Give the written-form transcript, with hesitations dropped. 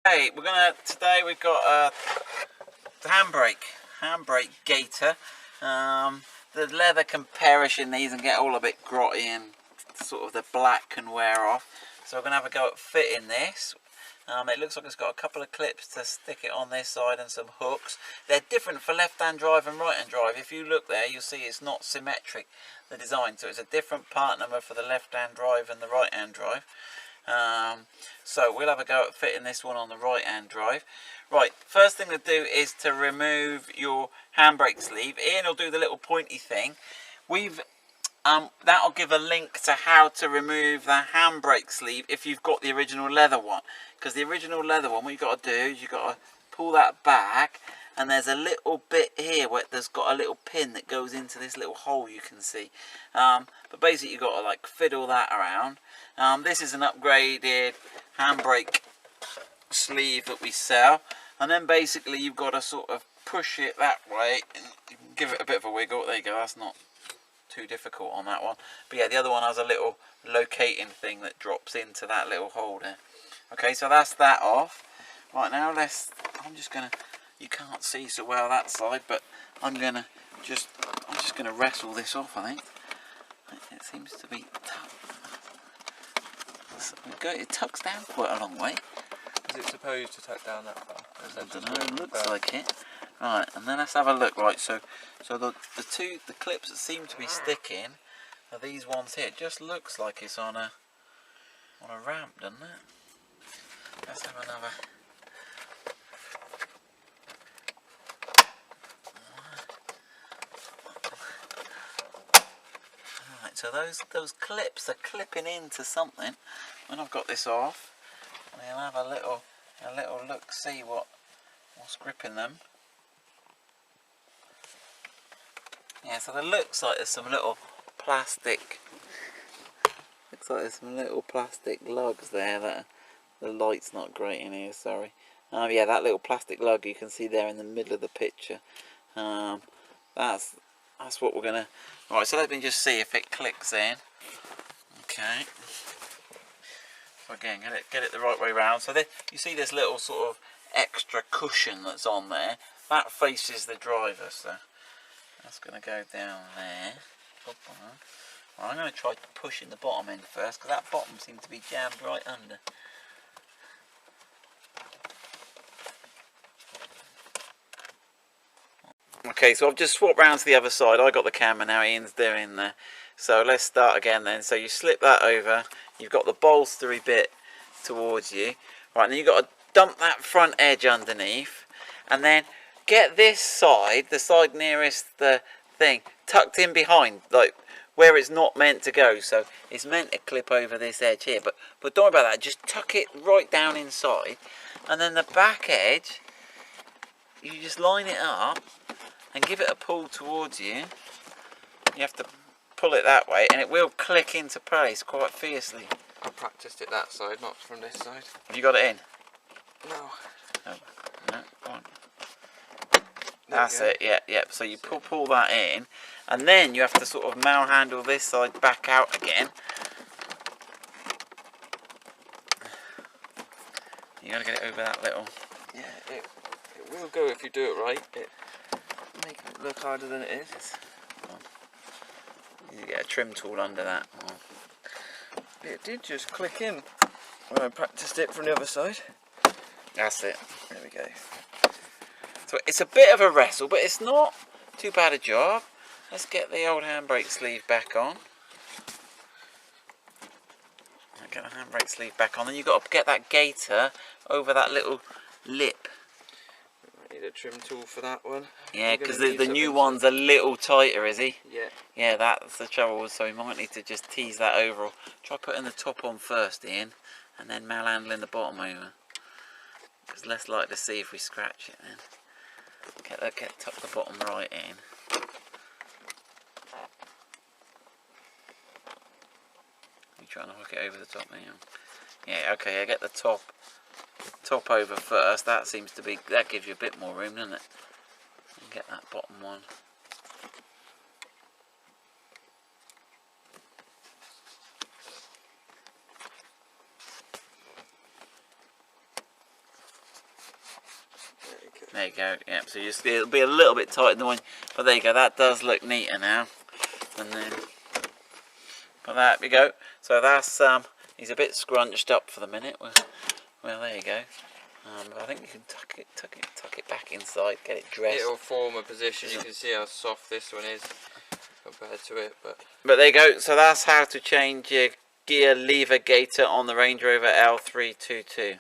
Hey, today we've got the handbrake Gaiter. The leather can perish in these and get all a bit grotty, and sort of the black can wear off. So we're gonna have a go at fitting this. It looks like it's got a couple of clips to stick it on this side and some hooks. They're different for left-hand drive and right-hand drive. If you look there, you'll see it's not symmetric, the design. So it's a different part number for the left-hand drive and the right-hand drive. So we'll have a go at fitting this one on the right-hand drive. Right, first thing to do is to remove your handbrake sleeve. Ian will do the little pointy thing. That'll give a link to how to remove the handbrake sleeve if you've got the original leather one. Because the original leather one, what you've got to do is you've got to pull that back, and there's a little bit here where there's got a little pin that goes into this little hole you can see. But basically you've got to like fiddle that around. This is an upgraded handbrake sleeve that we sell, and then basically you've got to sort of push it that way and you can give it a bit of a wiggle. There you go, that's not too difficult on that one. But yeah, the other one has a little locating thing that drops into that little hole there. Okay, so that's that off. Right, now I'm just gonna, you can't see so well that side, but I'm just gonna wrestle this off, I think. It seems to be it tucks down quite a long way. Is it supposed to tuck down that far? I don't know, it looks like it. Right, and then let's have a look. Right, so the clips that seem to be sticking are these ones here. It just looks like it's on a ramp, doesn't it? Let's have another. Right, so those clips are clipping into something. When I've got this off, we'll have a little look, see what's gripping them. Yeah, so there looks like there's some little plastic. Lugs there that the light's not great in here. Sorry. Yeah, that little plastic lug you can see there in the middle of the picture. That's what we're gonna. Right, so let me just see if it clicks in. Okay. So again, get it the right way round. So you see this little sort of extra cushion that's on there. That faces the driver, so that's going to go down there. Well, I'm going to try pushing the bottom in first, because that bottom seems to be jammed right under. Okay, so I've just swapped round to the other side. I got the camera now, Ian's doing there. So let's start again then. So you slip that over, you've got the bolstery bit towards you. Right, then you've got to dump that front edge underneath, and then get this side, the side nearest the thing, tucked in behind, like where it's not meant to go. So it's meant to clip over this edge here, but don't worry about that, just tuck it right down inside. And then the back edge, you just line it up and give it a pull towards you. You have to pull it that way and it will click into place quite fiercely. I practiced it that side, not from this side. Have you got it in? No. No, go on. That's it, yeah. So you pull that in, and then you have to sort of handle this side back out again. You gotta get it over that little. Yeah, it will go if you do it right. It makes it look harder than it is. You get a trim tool under that. It did just click in when I practiced it from the other side. That's it. There we go. So it's a bit of a wrestle, but it's not too bad a job. Let's get the old handbrake sleeve back on. Get the handbrake sleeve back on. Then you've got to get that gaiter over that little lip. I need a trim tool for that one. Yeah, because the new one's a little tighter, is he? Yeah. Yeah, that's the trouble. So we might need to just tease that over. Or try putting the top on first, Ian, and then malhandling the bottom over. Because less likely to see if we scratch it then. Tuck the bottom right in. You trying to hook it over the top now? Yeah, okay. I get the top over first. That gives you a bit more room, doesn't it? And get that bottom one. There you go. Yeah, so it'll be a little bit tighter than the one, but there you go. That does look neater now. And then, but there we go. So that's he's a bit scrunched up for the minute. Well, there you go. But I think you can tuck it back inside, get it dressed. It'll form a position. You can see how soft this one is compared to it. But there you go. So that's how to change your gear lever gaiter on the Range Rover L322.